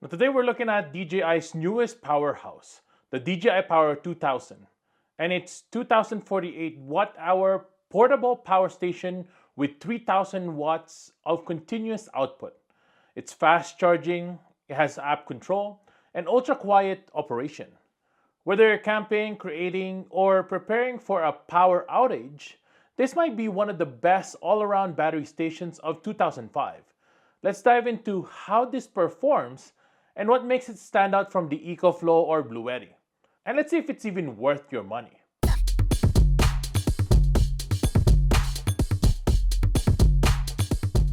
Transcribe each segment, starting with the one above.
But today we're looking at DJI's newest powerhouse, the DJI Power 2000, and its 2048 watt-hour portable power station with 3000 watts of continuous output. It's fast charging, it has app control, and ultra-quiet operation. Whether you're camping, creating, or preparing for a power outage, this might be one of the best all-around battery stations of 2005. Let's dive into how this performs and what makes it stand out from the EcoFlow or Bluetti. And let's see if it's even worth your money.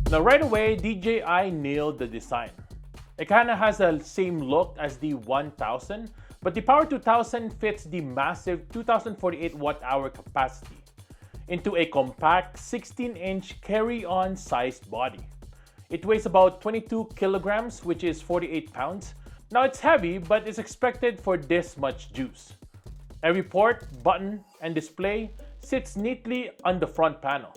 Now right away, DJI nailed the design. It kinda has the same look as the 1000, but the Power 2000 fits the massive 2048 watt-hour capacity into a compact 16-inch carry-on sized body. It weighs about 22 kilograms, which is 48 pounds. Now it's heavy, but it's expected for this much juice. Every port, button, and display sits neatly on the front panel.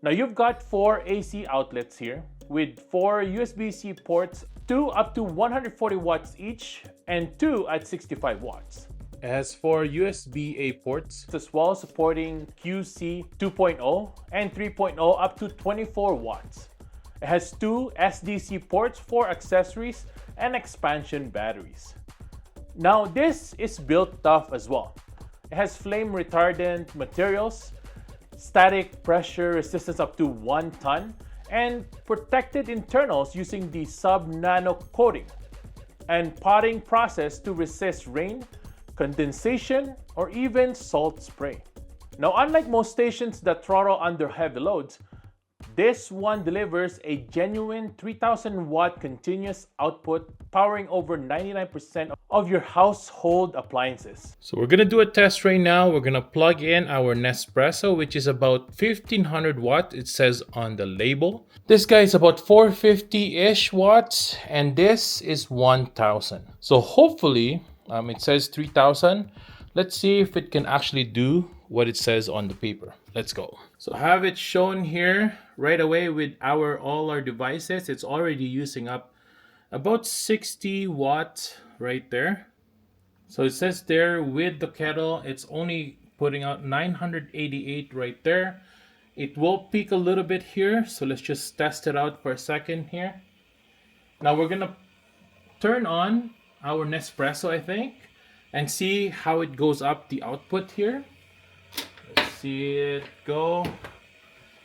Now you've got 4 AC outlets here with 4 USB-C ports, 2 up to 140 watts each and 2 at 65 watts. It has 4 USB-A ports as well, supporting QC 2.0 and 3.0 up to 24 watts. It has 2 SDC ports for accessories and expansion batteries. Now this is built tough as well. It has flame retardant materials, static pressure resistance up to 1 ton, and protected internals using the sub-nano coating and potting process to resist rain, condensation, or even salt spray. Now unlike most stations that throttle under heavy loads, this one delivers a genuine 3000 watt continuous output, powering over 99% of your household appliances. So we're gonna do a test right now. We're gonna plug in our Nespresso, which is about 1500 watts, it says on the label. This guy is about 450-ish watts, and this is 1000. So hopefully, it says 3000. Let's see if it can actually do what it says on the paper. Let's go. So I have it shown here right away with all our devices. It's already using up about 60 watts right there. So it says there with the kettle, it's only putting out 988 right there. It will peak a little bit here. So let's just test it out for a second here. Now we're gonna turn on our Nespresso, I think, and see how it goes up the output here. Let's see it go.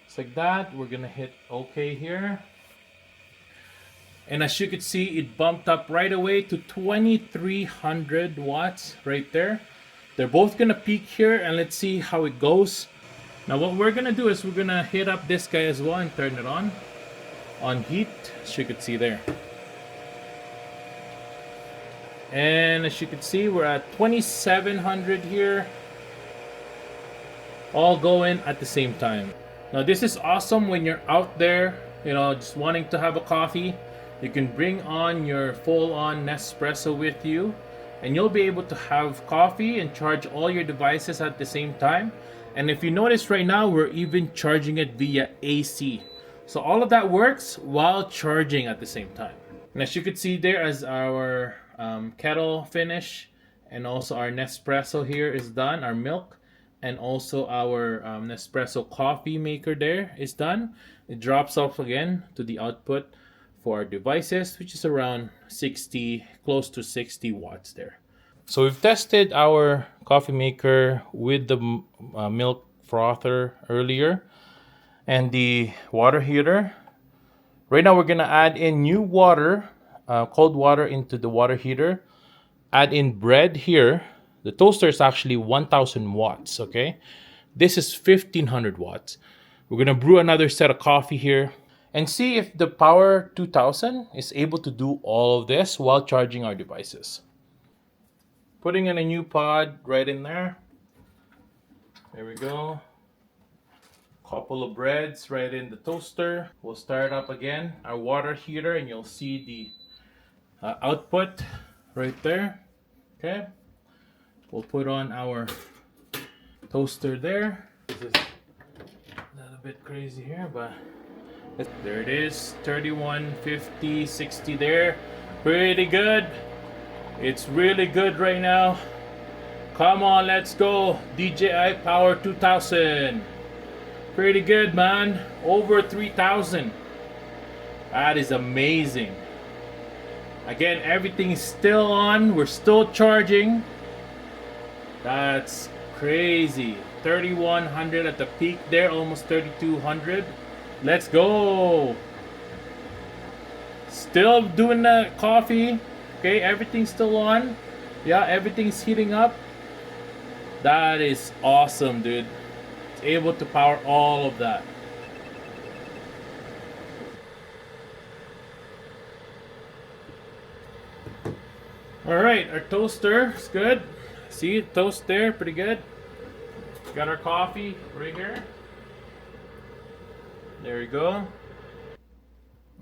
It's like that. We're gonna hit OK here. And as you can see, it bumped up right away to 2300 watts right there. They're both gonna peak here, and let's see how it goes. Now what we're gonna do is we're gonna hit up this guy as well and turn it on heat, as you can see there. And as you can see, we're at 2700 here, all going at the same time. Now this is awesome when you're out there, just wanting to have a coffee. You can bring on your full-on Nespresso with you, and you'll be able to have coffee and charge all your devices at the same time. And if you notice right now, we're even charging it via AC. So all of that works while charging at the same time. And as you can see there, as our kettle finish and also our Nespresso here is done, our milk, and also our Nespresso coffee maker there is done. It drops off again to the output for our devices, which is around 60, close to 60 watts there. So we've tested our coffee maker with the milk frother earlier and the water heater. Right now we're gonna add in new water, cold water into the water heater. Add in bread here. The toaster is actually 1000 watts, okay? This is 1500 watts. We're gonna brew another set of coffee here and see if the Power 2000 is able to do all of this while charging our devices. Putting in a new pod right in there. There we go. Couple of breads right in the toaster. We'll start up again our water heater, and you'll see the output right there. Okay. We'll put on our toaster there. This is a little bit crazy here, but there it is, 31, 50, 60 there. Pretty good. It's really good right now. Come on, let's go. DJI Power 2000. Pretty good, man. Over 3,000. That is amazing. Again, everything's still on. We're still charging. That's crazy. 3,100 at the peak there, almost 3,200. Let's go. Still doing the coffee. Okay, everything's still on. Yeah, everything's heating up. That is awesome, dude. It's able to power all of that. Alright, our toaster is good. See, toast there, pretty good. Got our coffee right here. There we go.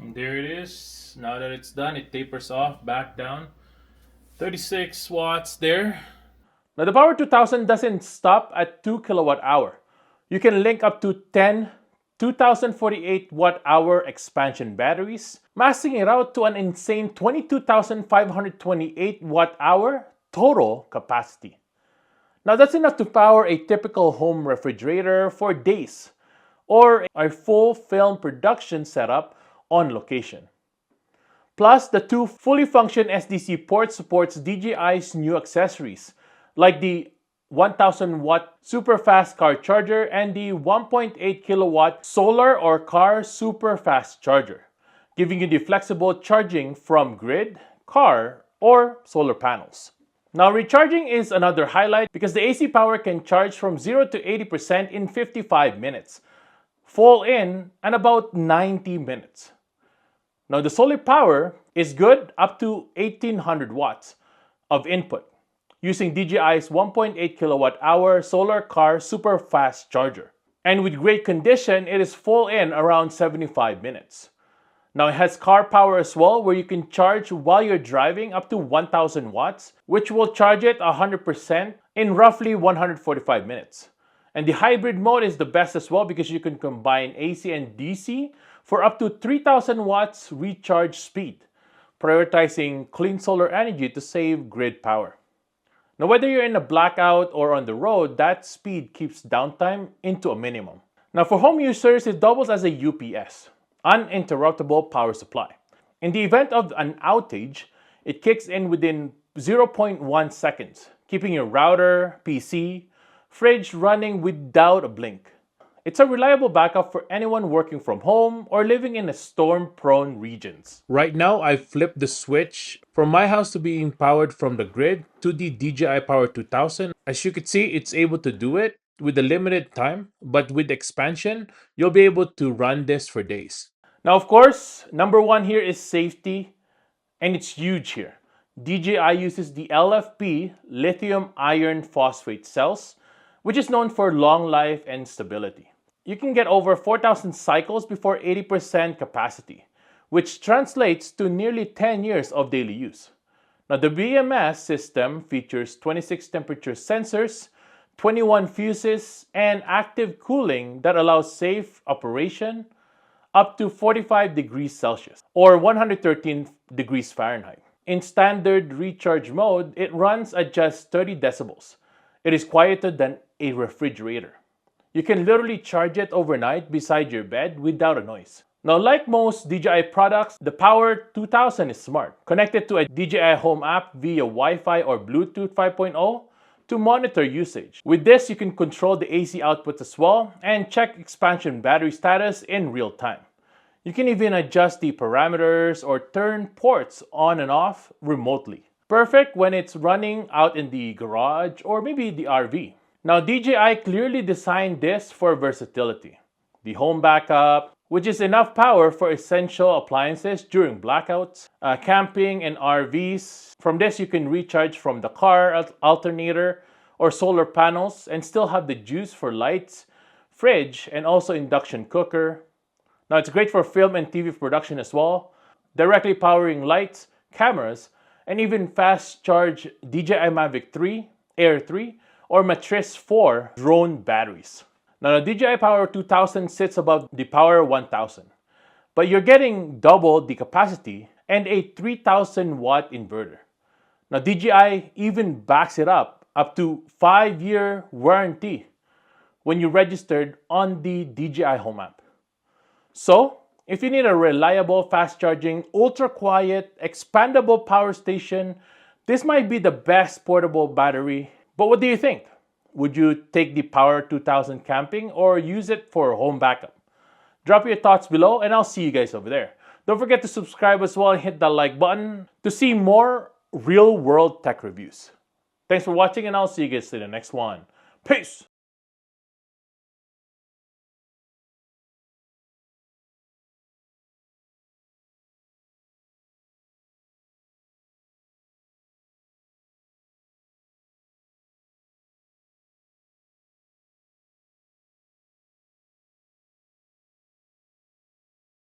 And there it is. Now that it's done, it tapers off back down. 36 watts there. Now the Power 2000 doesn't stop at 2 kilowatt hour. You can link up to 10 2048 watt hour expansion batteries, maxing it out to an insane 22,528 watt hour total capacity. Now that's enough to power a typical home refrigerator for days, or a full film production setup on location. Plus, the two fully functioning SDC ports supports DJI's new accessories, like the 1,000 watt super fast car charger and the 1.8 kilowatt solar or car super fast charger, giving you the flexible charging from grid, car, or solar panels. Now, recharging is another highlight because the AC power can charge from 0 to 80% in 55 minutes, full in about 90 minutes. Now, the solar power is good up to 1,800 watts of input using DJI's 1.8 kilowatt hour solar car super fast charger. And with great condition, it is full in around 75 minutes. Now, it has car power as well, where you can charge while you're driving up to 1,000 watts, which will charge it 100% in roughly 145 minutes. And the hybrid mode is the best as well because you can combine AC and DC for up to 3,000 watts recharge speed, prioritizing clean solar energy to save grid power. Now, whether you're in a blackout or on the road, that speed keeps downtime into a minimum. Now, for home users, it doubles as a UPS, uninterruptible power supply. In the event of an outage, it kicks in within 0.1 seconds, keeping your router, PC, fridge running without a blink. It's a reliable backup for anyone working from home or living in storm-prone regions. Right now, I've flipped the switch from my house to being powered from the grid to the DJI Power 2000. As you can see, it's able to do it with a limited time, but with expansion, you'll be able to run this for days. Now, of course, number one here is safety, and it's huge here. DJI uses the LiFePO lithium iron phosphate cells, which is known for long life and stability. You can get over 4,000 cycles before 80% capacity, which translates to nearly 10 years of daily use. Now, the BMS system features 26 temperature sensors, 21 fuses, and active cooling that allows safe operation up to 45 degrees Celsius or 113 degrees Fahrenheit. In standard recharge mode, it runs at just 30 decibels. It is quieter than a refrigerator. You can literally charge it overnight beside your bed without a noise. Now, like most DJI products, the Power 2000 is smart, connected to a DJI Home app via Wi-Fi or Bluetooth 5.0 to monitor usage. With this, you can control the AC output as well and check expansion battery status in real time. You can even adjust the parameters or turn ports on and off remotely. Perfect when it's running out in the garage or maybe the RV. Now, DJI clearly designed this for versatility. The home backup, which is enough power for essential appliances during blackouts, camping, and RVs. From this, you can recharge from the car alternator or solar panels and still have the juice for lights, fridge, and also induction cooker. Now, it's great for film and TV production as well, directly powering lights, cameras, and even fast charge DJI Mavic 3, Air 3, or Matrice 4 drone batteries. Now, the DJI Power 2000 sits above the Power 1000, but you're getting double the capacity and a 3000 watt inverter. Now DJI even backs it up to 5-year warranty when you registered on the DJI Home app. So, if you need a reliable, fast-charging, ultra-quiet, expandable power station, this might be the best portable battery. But what do you think? Would you take the Power 2000 camping or use it for home backup? Drop your thoughts below and I'll see you guys over there. Don't forget to subscribe as well and hit that like button to see more real-world tech reviews. Thanks for watching and I'll see you guys in the next one. Peace!